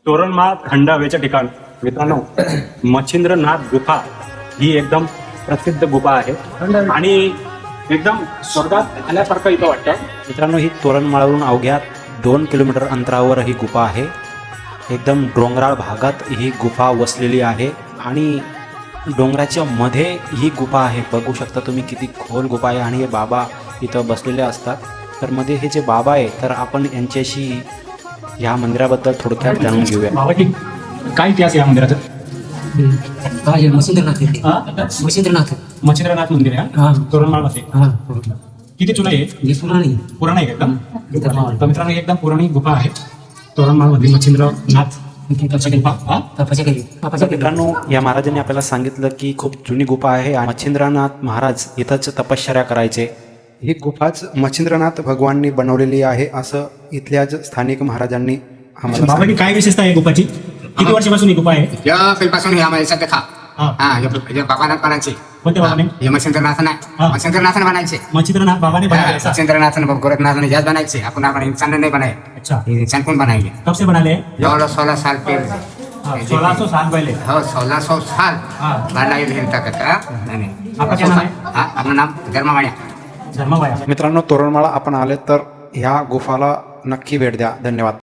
तोरणमाळ थंड हवेचे ठिकाण. मित्रांनो, मच्छिंद्रनाथ गुफा ही एकदम प्रसिद्ध गुफा आहे आणि एकदम स्वर्गात आल्यासारखं इथं वाटतं. मित्रांनो, ही तोरणमाळवरून अवघ्या 2 किलोमीटर अंतरावर ही गुफा आहे. एकदम डोंगराळ भागात ही गुफा वसलेली आहे आणि डोंगराच्या मध्ये ही गुफा आहे. बघू शकता तुम्ही किती खोल गुफा आहे आणि हे बाबा इथं बसलेले असतात. तर मध्ये हे जे बाबा आहे, तर आपण यांच्याशी ह्या मंदिराबद्दल थोडक्यात जाणून घेऊया. बाबाजी, काय इतिहास या मंदिराचा? मच्छिंद्रनाथ मच्छिंद्रनाथ मच्छिंद्रनाथ मंदिर आहे हा. तोरणमाळ मध्ये. हा किती जुनं आहे? हे पुराणी पुराण आहे एकदम. तर मित्रांनो, एकदम पुराणी गुफा आहे तोरणमाळ मध्ये मच्छिंद्रनाथ गुफा. हा? पापाच्या घरी तर मित्रांनो, या महाराजांनी आपल्याला सांगितलं की खूप जुनी गुफा आहे आणि मच्छिंद्रनाथ महाराज इथंच तपश्चर्या करायचे. ही गुफाच मच्छिंद्रनाथ भगवाननी बनवलेली आहे असं इथल्याच स्थानिक महाराजांनी आम्हाला बाबाजी, काय विशेषता आहे गुफाची? किती वर्षापासून ही गुफा आहे? या पहिल्यापासून हे आम्हाला सध्या खा हा. हा बाबानाथ बनायचे. कोणत्या बाबाने? हे मच्छिंद्रनाथन हा. आहे. मच्छिंद्रनाथन बनायचे. मच्छिंद्रनाथ बाबाने बनाया ऐसा? मच्छिंद्रनाथन गोरखनाथन जास्त बनायचे. आपण इंसान नहीं बनाए. अच्छा, इंसान कौन बनाएंगे? कब से बना ले? 16 साल पहले. 1600 साल पहले. हो 1600 साल हाँ. बनाए थे तक का. नहीं. आपका क्या नाम है? हाँ, अपना नाम धर्मावाण्या. धर्माबाया. मित्रांनो, तोरणमाळा आपण आले तर ह्या गुफाला नक्की भेट द्या. धन्यवाद.